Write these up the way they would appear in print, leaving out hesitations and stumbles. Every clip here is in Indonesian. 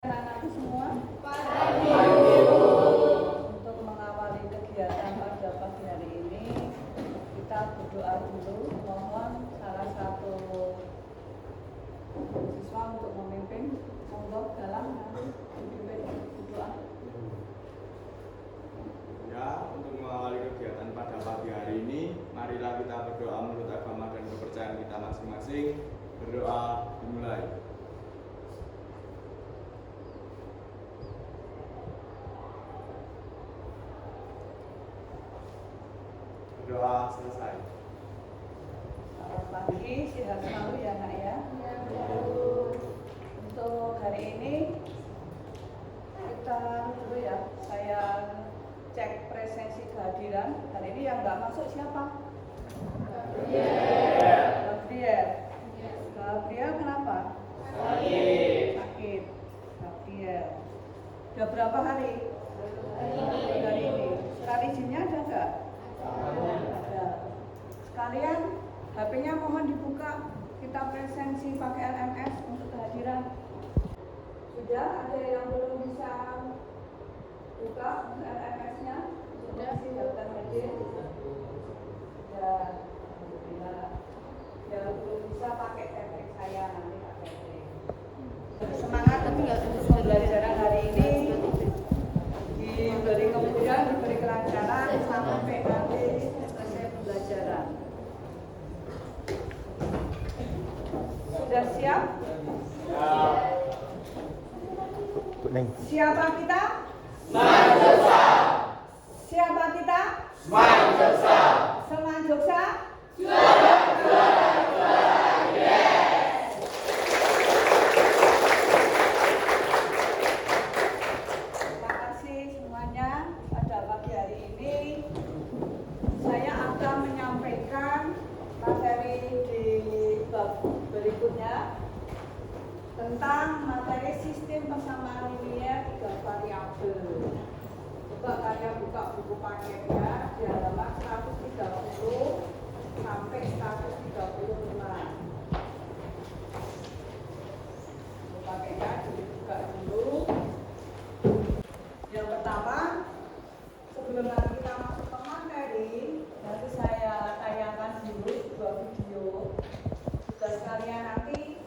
Anak-anakku semua, untuk mengawali kegiatan pada pagi hari ini, kita berdoa dulu. Mohon salah satu siswa untuk memimpin. Monggo dalam berdoa. Ya, untuk mengawali kegiatan pada pagi hari ini, marilah kita berdoa menurut agama dan kepercayaan kita masing-masing. Berdoa dimulai. Berdoa selesai. Selamat pagi, sehat selalu ya nak ya. Untuk hari ini kita dulu ya, saya cek presensi kehadiran. Hari ini yang nggak masuk siapa? Gabriel. Gabriel kenapa? Sakit. Gabriel. Udah berapa hari? Hari ini. Surat izinnya ada nggak? Ada. Sekalian HP-nya mohon dibuka. Kita presensi pakai LMS untuk kehadiran. Sudah ada yang belum bisa buka untuk LMS-nya? Sudah sih daftar hadir. Dan yang belum bisa pakai tepek saya nanti pakai tepek. Semangat tapi nggak pembelajaran hari ini diberi kemudahan, diberi kelancaran sampai nanti selesai pembelajaran. Sudah siap? Siapa kita? Siapa kita? Semangat Jogja. Terima kasih semuanya. Pada pagi hari ini saya akan menyampaikan materi di bab berikutnya tentang materi sistem persamaan linear 3 variabel. Coba kalian buka buku paketnya di halaman 130 sampai 135. Buku paketnya dibuka dulu. Yang pertama, sebelum nanti kita masuk ke materi, nanti saya tayangkan dulu sebuah video. Juga sekalian nanti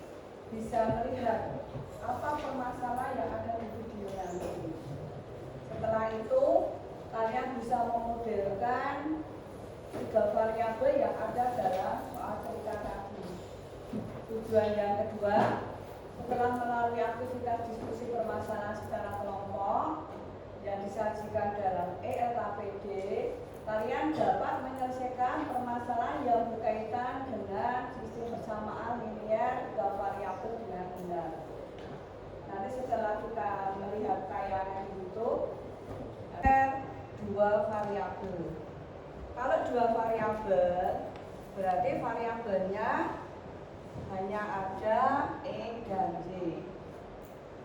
bisa melihat apa permasalahan yang ada di video nanti. Setelah itu, kalian bisa memodelkan 3 variabel yang ada dalam soal cerita tadi. Tujuan yang kedua, setelah melalui aktivitas diskusi permasalahan secara kelompok yang disajikan dalam ELKPD, kalian dapat menyelesaikan permasalahan yang berkaitan dengan sistem persamaan linear 3 variabel dengan benar. Nanti setelah kita melihat tayangan di YouTube, ada 2 variabel. Kalau 2 variabel, berarti variabelnya hanya ada E dan J.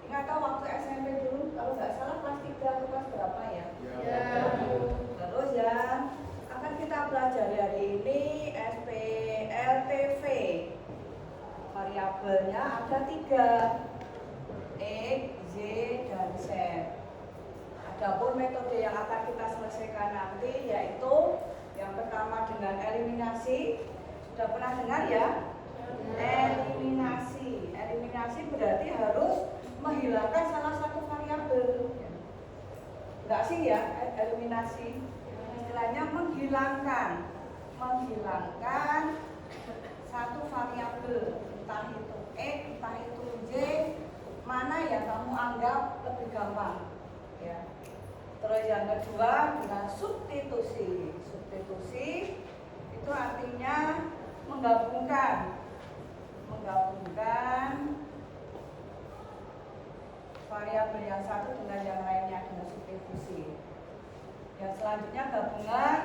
Ingat tahu waktu SMP dulu, kalau nggak salah kelas 3 atau kelas berapa ya? Terus yang akan kita pelajari hari ini SPLTV. Variabelnya ada 3, E, J, dan Z. Adapun metode yang akan kita selesaikan nanti yaitu yang pertama dengan eliminasi. Sudah pernah dengar ya? Eliminasi. Eliminasi berarti harus menghilangkan salah satu variabel. Enggak sih ya, eliminasi. Istilahnya menghilangkan satu variabel, entah itu E, entah itu J, mana yang kamu anggap lebih gampang, ya. Terus yang kedua dengan substitusi. Substitusi itu artinya menggabungkan variabel yang satu dengan yang lainnya dengan substitusi. Yang selanjutnya gabungan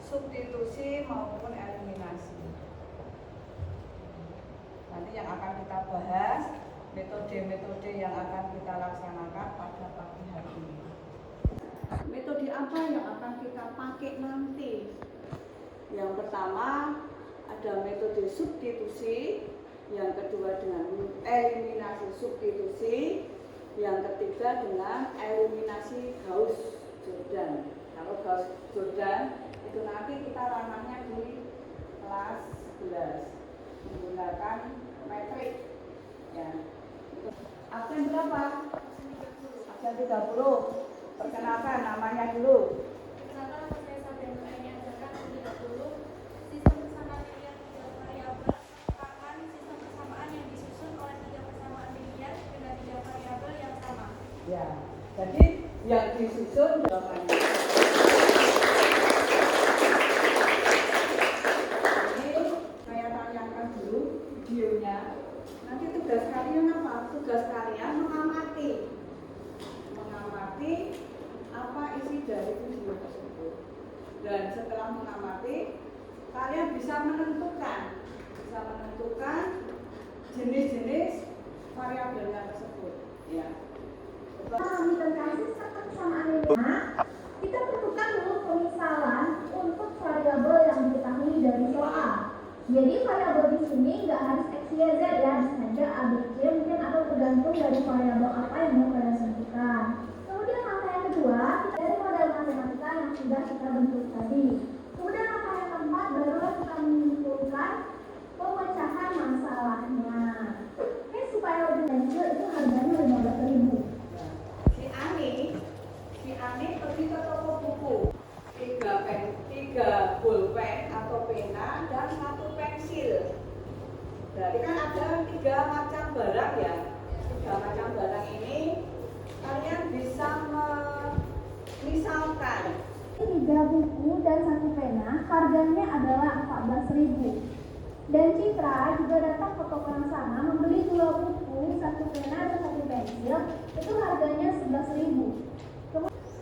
substitusi maupun eliminasi. Nanti yang akan kita bahas metode-metode yang akan kita laksanakan pada pagi hari ini. Metode apa yang akan kita pakai nanti? Yang pertama ada metode substitusi, yang kedua dengan eliminasi substitusi, Yang ketiga dengan eliminasi Gauss-Jordan. Kalau Gauss-Jordan itu nanti kita ranahnya di kelas 11 menggunakan metrik. Ya. Absen berapa? Absen 30. Perkenalkan namanya dulu. Perkenalkan, saya Sabrina ajarkan 30. Sistem persamaan linear tiga variabel merupakan sistem persamaan yang disusun oleh tiga persamaan linear dengan tiga variabel yang sama. Ya, jadi yang disusun jawabannya. Ini saya tayangkan dulu videonya. Nanti tugas kalian apa? Tugas kalian mengamati apa isi dari video tersebut. Dan setelah mengamati, kalian bisa menentukan jenis-jenis variabelnya tersebut. Ya. Kami tentang sistem persamaan linear, kita tentukan dulu pemisalan untuk variabel yang diketahui dari soal. Jadi variabel di sini nggak harus x, y, z ya, bisa saja a, b, c mungkin atau tergantung dari variabel apa yang mau kalian tentukan. Kemudian langkah yang kedua, kita dari model matematika yang sudah kita bentuk tadi. Kemudian langkah yang keempat, barulah kita menyimpulkan pemecahan masalahnya. Oke, supaya lebih lanjut itu harganya 15.000. Si Ani pergi ke toko buku, 3 pulpen atau pena dan 1 pensil. Berarti kan ada 3 macam barang ya. 3 macam barang ini kalian bisa memisalkan. 3 buku dan 1 pena harganya adalah 14.000. Dan Citra juga datang ke toko yang sama membeli 2 buku, 1 pena dan 1 pensil, itu harganya 11.000.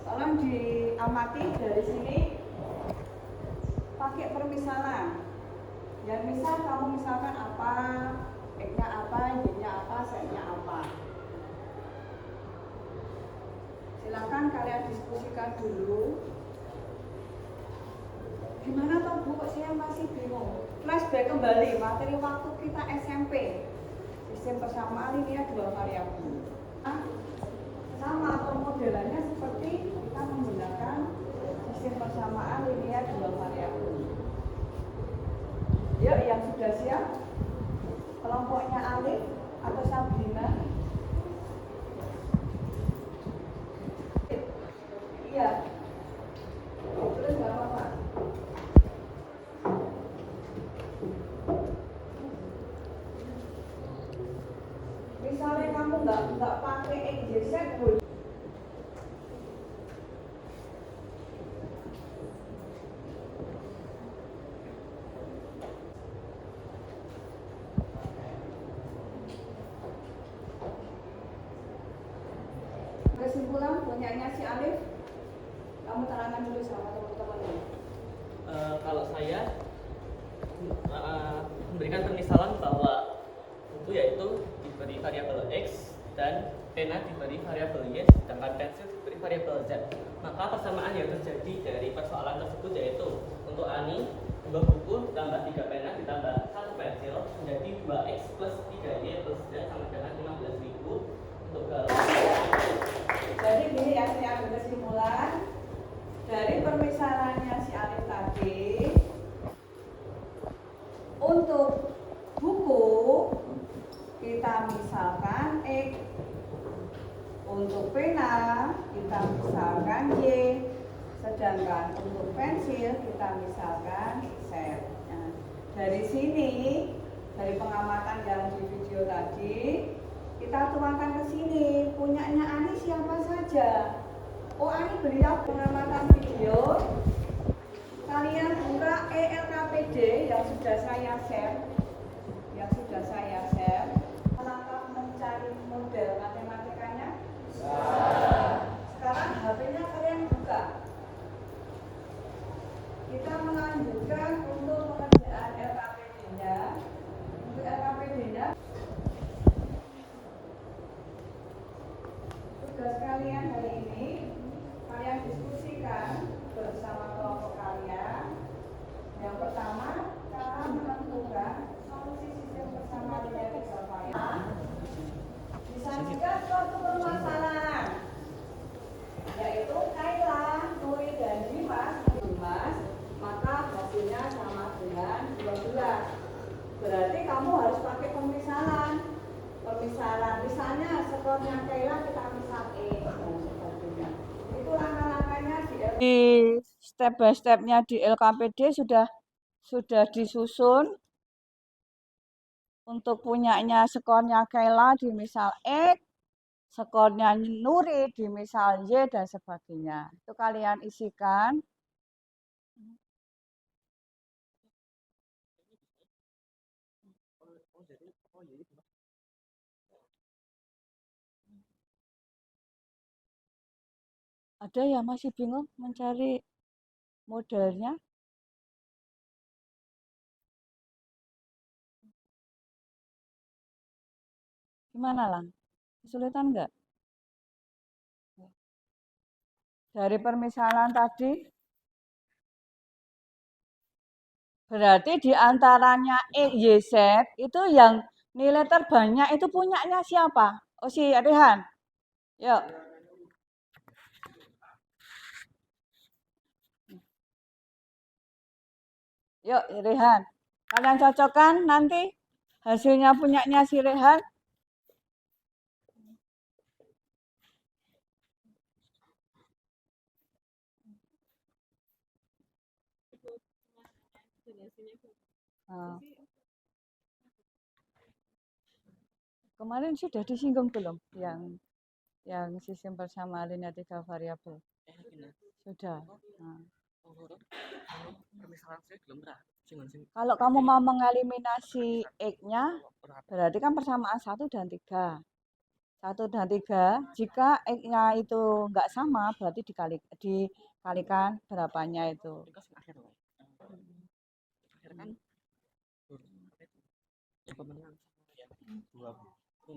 Tolong diamati dari sini pakai permisalan. Yang misal kamu misalkan apa, X-nya apa, Y-nya apa, Z-nya apa. Silakan kalian diskusikan dulu. Gimana toh Bu, saya masih bingung. Flashback kembali materi waktu kita SMP. Sistem persamaan linear 2 variabel. Sama pemodelannya seperti kita menggunakan sistem persamaan linear 2 variabel. Yuk, yang sudah siap? Kelompoknya Alif atau Sabrina? Iya. Terus nggak apa-apa. Misalnya kamu nggak pakai XYZ boleh. Kesimpulan punyanya si Alif, kamu terangkan dulu sama teman-teman. Kalau saya memberikan permisalan bahwa buku yaitu diberi variabel X dan pena diberi variabel Y, sedangkan pensil diberi variabel Z. Maka persamaan yang terjadi dari persoalan tersebut yaitu untuk Ani 2 buku ditambah 3 pena ditambah 1 pensil menjadi 2X plus 3Y plus Z sama dengan 15.000 untuk Jadi gini ya, saya ambil kesimpulan dari permisalannya si Alif tadi. Untuk buku kita misalkan X, untuk pena kita misalkan Y, sedangkan untuk pensil kita misalkan Z. Nah, dari sini, dari pengamatan yang di video tadi, kita tuangkan ke sini. Punyanya Ani siapa saja? Oh, Ani beliau pengamatan video. Kalian buka ELKPD yang sudah saya share. Langkah mencari model matematikanya. Sekarang HP-nya kalian buka. Kita melanjutkan untuk pengerjaan LKPD-nya. Untuk LKPD-nya, tugas kalian hari ini, kalian diskusikan bersama kelompok kalian. Yang pertama, cara menentukan berarti kamu harus pakai pemisalan. Misalnya skornya Kayla kita misal E dan sebagainya. Itu langkah-langkahnya di step by stepnya di LKPD sudah disusun untuk punyanya skornya Kayla di misal X, skornya Nuri di misal Y dan sebagainya. Itu kalian isikan. Ada yang masih bingung mencari modelnya? Gimana, Lang? Kesulitan enggak? Dari permisalan tadi, berarti di antaranya X, Y, Z, itu yang nilai terbanyak itu punyanya siapa? Oh, si Rehan. Yuk. Yuk, Rehan. Kalian cocokkan nanti hasilnya punyanya si Rehan. Nah. Kemarin sudah disinggung belum yang sistem persamaan linear 3 variabel? Sudah. Nah. Kalau kamu mau mengeliminasi X-nya, berarti kan persamaan 1 dan 3. 1 dan 3, jika X-nya itu enggak sama, berarti dikalikan berapanya itu.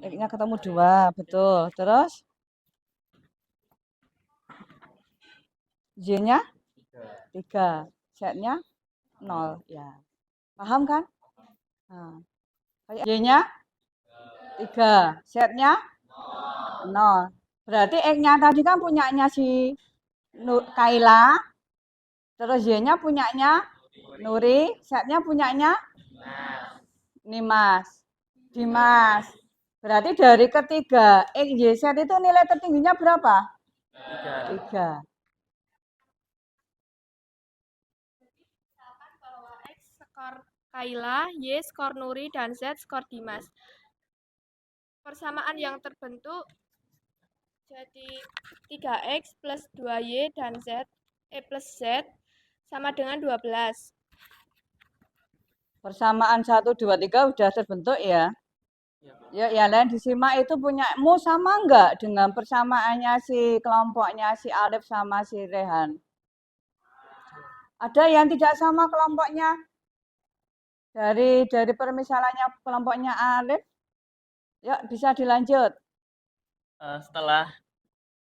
X-nya ketemu 2, betul. Terus Y-nya 3, Z-nya 0. Ya. Paham kan? Nah. Y-nya 3, Z-nya 0. Berarti X-nya tadi kan punyanya si Kayla, terus Y-nya punyanya Nuri, Z-nya punyanya Dimas. Berarti dari ketiga X, Y, Z itu nilai tertingginya berapa? 3. Misalkan bahwa X skor Kayla, Y skor Nuri, dan Z skor Dimas. Persamaan yang terbentuk jadi 3X plus 2Y dan plus Z sama dengan 12. Persamaan 1, 2, 3 udah terbentuk ya. Ya, yang lain disimak itu punyamu sama enggak dengan persamaannya si kelompoknya si Alif sama si Rehan? Ada yang tidak sama kelompoknya? Dari permisalannya kelompoknya Alif? Ya, bisa dilanjut. Setelah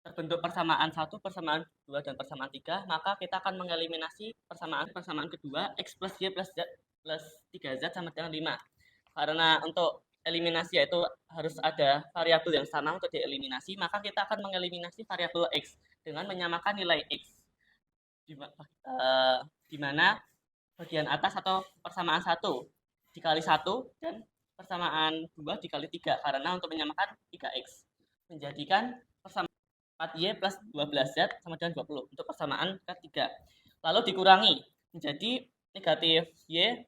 terbentuk persamaan 1, persamaan 2, dan persamaan 3, maka kita akan mengeliminasi persamaan kedua, X plus Y plus Z plus 3Z sama dengan 5. Karena untuk eliminasi yaitu harus ada variabel yang sama untuk dieliminasi, maka kita akan mengeliminasi variabel X dengan menyamakan nilai X. Di mana bagian atas atau persamaan 1 dikali 1 dan persamaan 2 dikali 3, karena untuk menyamakan 3X menjadikan persamaan 4Y plus 12Z sama dengan 20 untuk persamaan ketiga. Lalu dikurangi menjadi negatif Y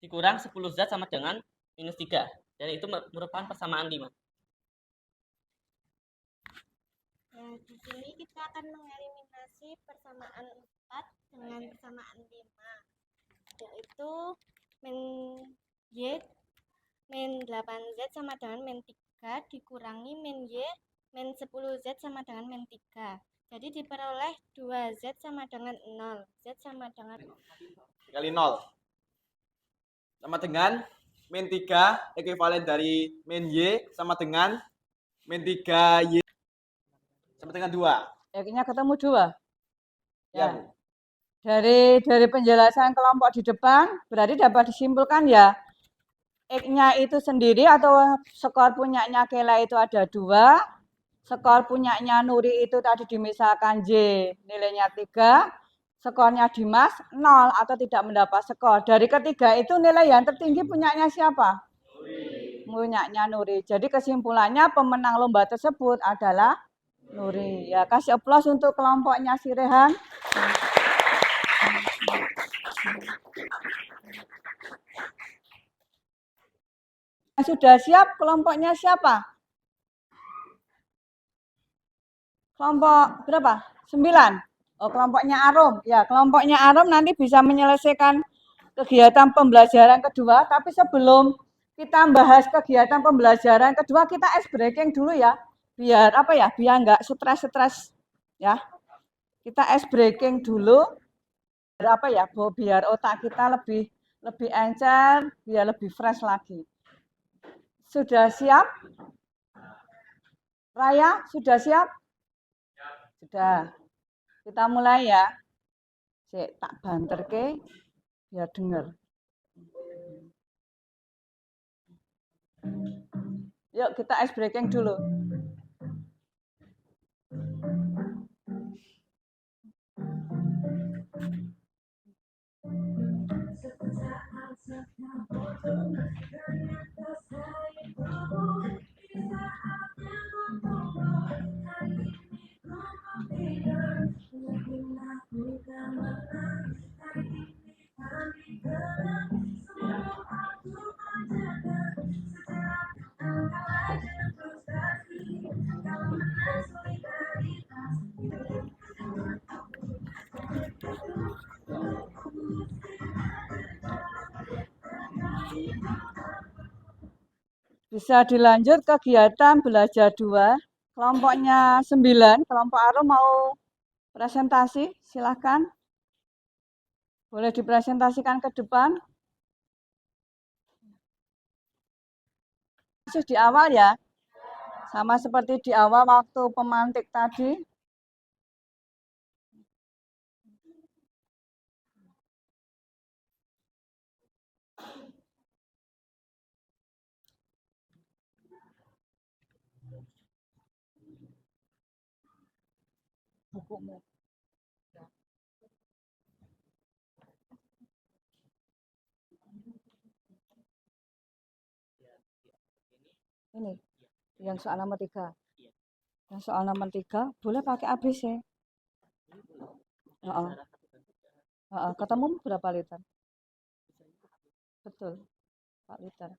dikurang 10Z sama dengan minus 3. Dan itu merupakan persamaan 5. Nah, di sini kita akan mengeliminasi persamaan 4 dengan persamaan 5. Yaitu min Y min 8Z sama dengan min 3 dikurangi min Y min 10Z sama dengan min 3. Jadi diperoleh 2Z sama dengan 0. Z sama dengan Dikali 0. Sama dengan min 3 ekuivalen dari min Y sama dengan min 3Y sama dengan 2. X-nya ketemu 2. Ya, Bu. Dari penjelasan kelompok di depan, berarti dapat disimpulkan ya, X-nya itu sendiri atau skor punyanya Kayla itu ada 2, skor punyanya Nuri itu tadi dimisalkan Y nilainya 3, Skornya Dimas 0 atau tidak mendapat skor. Dari ketiga itu nilai yang tertinggi punyanya siapa? Punyanya Nuri. Jadi kesimpulannya pemenang lomba tersebut adalah Nuri. Ya, kasih aplaus untuk kelompoknya si Rehan. Sudah siap kelompoknya siapa? Kelompok berapa? 9. Oh, kelompoknya Arum. Ya, kelompoknya Arum nanti bisa menyelesaikan kegiatan pembelajaran kedua, tapi sebelum kita bahas kegiatan pembelajaran kedua, kita ice breaking dulu ya. Biar apa ya? Biar nggak stres-stres ya. Kita ice breaking dulu. Biar apa ya? Biar otak kita lebih encer, biar lebih fresh lagi. Sudah siap? Raya, sudah siap? Sudah. Kita mulai ya. Sik, tak banter ke biar denger. Yuk kita ice breaking dulu. Bisa dilanjut kegiatan belajar 2. Kelompoknya 9, kelompok Arum mau presentasi, silahkan. Boleh dipresentasikan ke depan. Masih di awal ya. Sama seperti di awal waktu pemantik tadi. Bukumu. Ini yang soal nomor 3. Yang soal nomor 3 boleh pakai ABC. Ketemu berapa liter? Betul, 4 liter.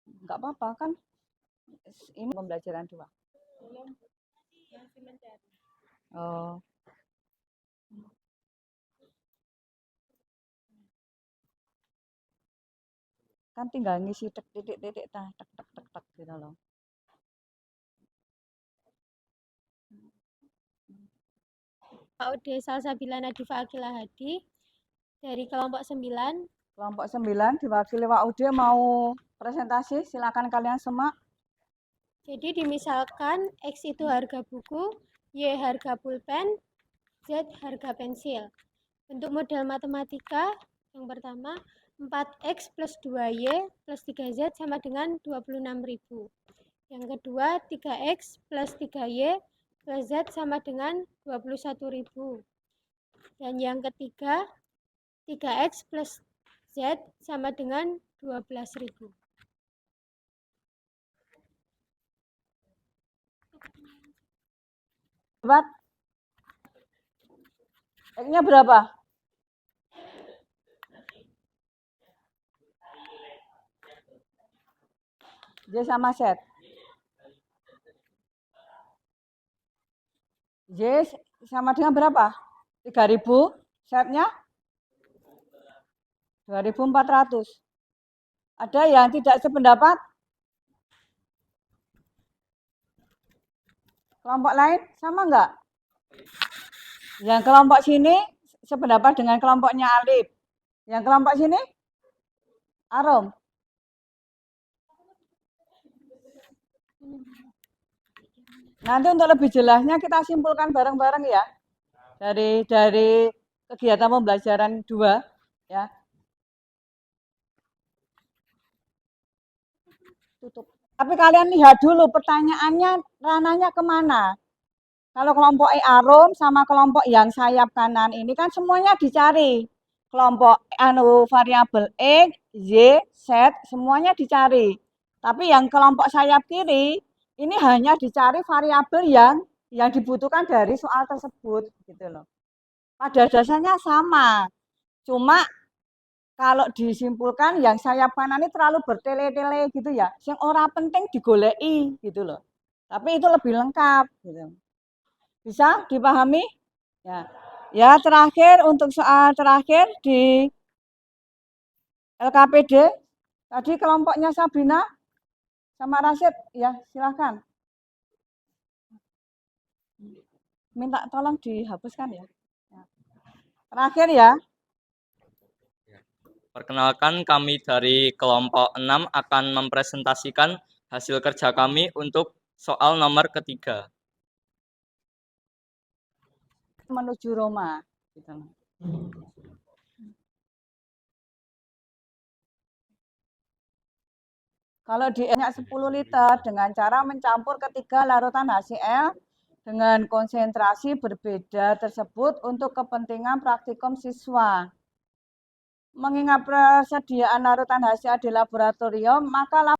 Enggak apa-apa kan? Ini pembelajaran 2. Oh. Kan tinggal ngisi titik-titik tak tek gitu loh. PAUD Salsabila Nadifa Akila Hadi dari kelompok 9. Kelompok 9 diwakili Wak Ude mau presentasi, silakan kalian semak. Jadi dimisalkan X itu harga buku, Y harga pulpen, Z harga pensil. Untuk model matematika yang pertama 4X plus 2Y plus 3Z sama dengan 26.000. Yang kedua 3X plus 3Y plus Z sama dengan 21.000. Dan yang ketiga 3X plus Z sama dengan 12.000. Dapat? X-nya berapa? Y sama Z. Y sama dengan berapa? 3.000. Z-nya? 2.400. Ada yang tidak sependapat? Kelompok lain sama enggak? Yang kelompok sini sependapat dengan kelompoknya Alif. Yang kelompok sini? Arum. Nanti untuk lebih jelasnya kita simpulkan bareng-bareng ya. Dari kegiatan pembelajaran 2 ya. Tutup. Tapi kalian lihat dulu pertanyaannya ranahnya kemana. Kalau kelompok arum sama kelompok yang sayap kanan ini kan semuanya dicari. Kelompok variabel X, Y, Z semuanya dicari. Tapi yang kelompok sayap kiri ini hanya dicari variabel yang dibutuhkan dari soal tersebut gitu loh. Pada dasarnya sama. Cuma kalau disimpulkan yang sayap kanan ini terlalu bertele-tele gitu ya. Yang ora penting digoleki gitu loh. Tapi itu lebih lengkap gitu. Bisa dipahami? Ya. Ya, terakhir untuk soal terakhir di LKPD tadi kelompoknya Sabrina sama Rasid ya, silakan. Minta tolong dihapuskan ya. Terakhir ya. Perkenalkan, kami dari kelompok 6 akan mempresentasikan hasil kerja kami untuk soal nomor ketiga. Menuju Roma. Gitu. Kalau di minyak 10 liter dengan cara mencampur ketiga larutan HCl dengan konsentrasi berbeda tersebut untuk kepentingan praktikum siswa. Mengingat persediaan larutan HCl di laboratorium, maka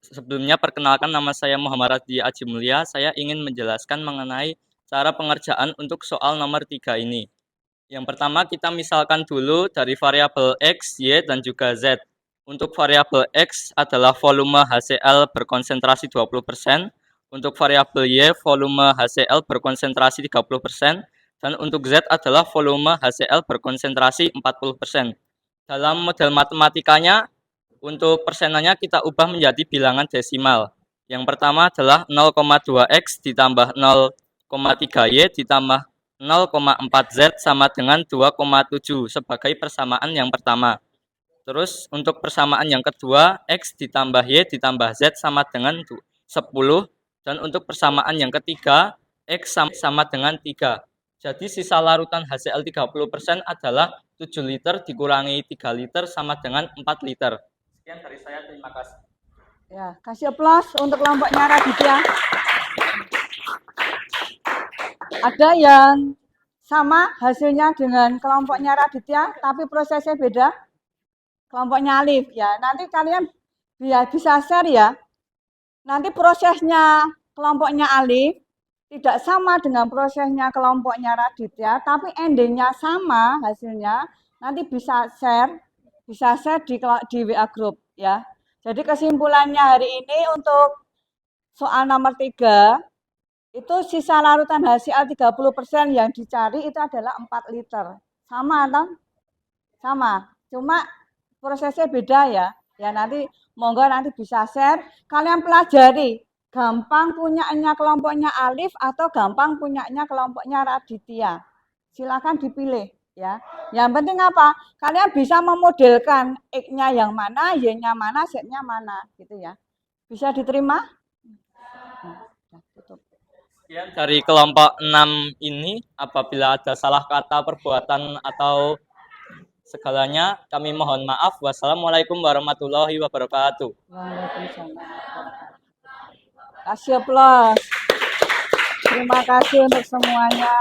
Sebelumnya, perkenalkan, nama saya Muhammad Radhi Aji Mulia. Saya ingin menjelaskan mengenai cara pengerjaan untuk soal nomor 3 ini. Yang pertama, kita misalkan dulu dari variabel X, Y, dan juga Z. Untuk variabel X adalah volume HCl berkonsentrasi 20%, untuk variabel Y volume HCl berkonsentrasi 30%, dan untuk Z adalah volume HCl berkonsentrasi 40%. Dalam model matematikanya, untuk persenannya kita ubah menjadi bilangan desimal. Yang pertama adalah 0,2X ditambah 0,3Y ditambah 0,4Z sama dengan 2,7 sebagai persamaan yang pertama. Terus untuk persamaan yang kedua, X ditambah Y ditambah Z sama dengan 10. Dan untuk persamaan yang ketiga, X sama dengan 3. Jadi sisa larutan HCl 30% adalah 7 liter dikurangi 3 liter sama dengan 4 liter. Sekian dari saya, terima kasih. Ya, kasih aplaus untuk kelompoknya Raditya. Ada yang sama hasilnya dengan kelompoknya Raditya, tapi prosesnya beda. Kelompoknya Alif ya. Nanti kalian bisa share ya. Nanti prosesnya kelompoknya Alif tidak sama dengan prosesnya kelompoknya Raditya, tapi endingnya sama hasilnya. Nanti bisa share di WA group ya. Jadi kesimpulannya hari ini untuk soal nomor 3 itu sisa larutan HCl 30% yang dicari itu adalah 4 liter. Sama atau? Sama. Cuma prosesnya beda ya. Ya nanti monggo nanti bisa share. Kalian pelajari gampang punyanya kelompoknya Alif atau gampang punyanya kelompoknya Raditya. Silakan dipilih ya. Yang penting apa? Kalian bisa memodelkan X-nya yang mana, Y-nya mana, Z-nya mana gitu ya. Bisa diterima? Sekian dari kelompok 6 ini. Apabila ada salah kata, perbuatan, atau segalanya, kami mohon maaf. Wassalamualaikum warahmatullahi wabarakatuh. Waalaikumsalam. Kasih aplaus. Terima kasih untuk semuanya.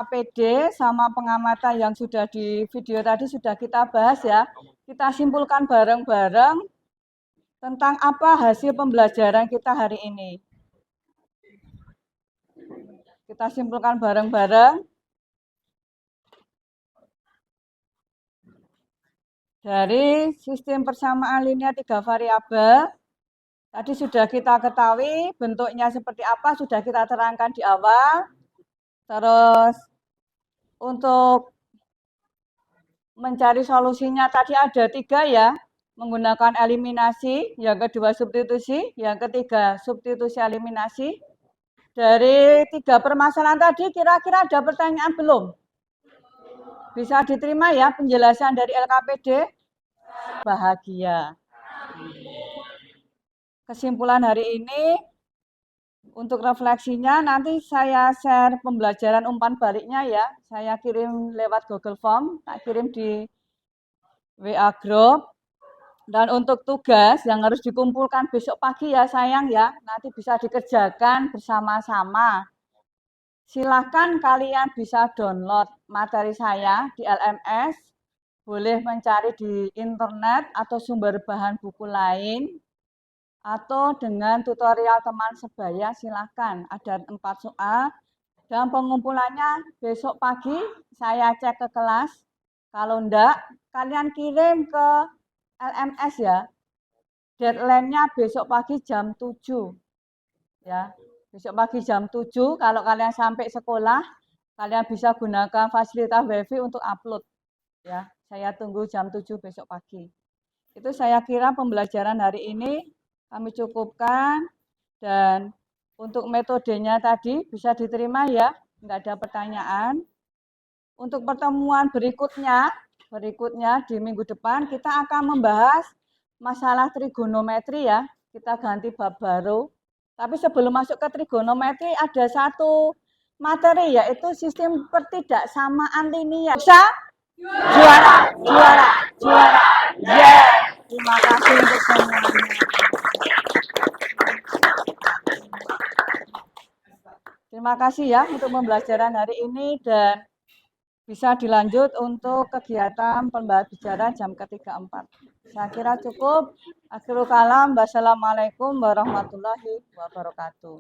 PD sama pengamatan yang sudah di video tadi sudah kita bahas ya. Kita simpulkan bareng-bareng tentang apa hasil pembelajaran kita hari ini. Kita simpulkan bareng-bareng. Dari sistem persamaan linear 3 variabel, tadi sudah kita ketahui bentuknya seperti apa, sudah kita terangkan di awal. Terus untuk mencari solusinya tadi ada 3 ya, menggunakan eliminasi, yang kedua substitusi, yang ketiga substitusi eliminasi. Dari 3 permasalahan tadi kira-kira ada pertanyaan belum? Bisa diterima ya penjelasan dari LKPD? Bahagia. Kesimpulan hari ini, untuk refleksinya nanti saya share pembelajaran umpan baliknya ya. Saya kirim lewat Google Form, tak kirim di WA Group. Dan untuk tugas yang harus dikumpulkan besok pagi ya sayang ya, nanti bisa dikerjakan bersama-sama. Silakan kalian bisa download materi saya di LMS, boleh mencari di internet atau sumber bahan buku lain, atau dengan tutorial teman sebaya silakan. Ada 4 soal, dan pengumpulannya besok pagi saya cek ke kelas. Kalau enggak, kalian kirim ke LMS ya. Deadline-nya besok pagi jam 7. Ya. Besok pagi jam 7 kalau kalian sampai sekolah, kalian bisa gunakan fasilitas WiFi untuk upload. Ya, saya tunggu jam 7 besok pagi. Itu saya kira pembelajaran hari ini kami cukupkan, dan untuk metodenya tadi bisa diterima ya, enggak ada pertanyaan. Untuk pertemuan berikutnya di minggu depan kita akan membahas masalah trigonometri ya. Kita ganti bab baru. Tapi sebelum masuk ke trigonometri ada satu materi yaitu sistem pertidaksamaan linier. Bisa? Juara. Yeah. Terima kasih untuk semuanya. Terima kasih ya untuk pembelajaran hari ini, dan bisa dilanjut untuk kegiatan pembelajaran jam ketiga 4. Saya kira cukup. Akhirul kalam. Wassalamualaikum warahmatullahi wabarakatuh.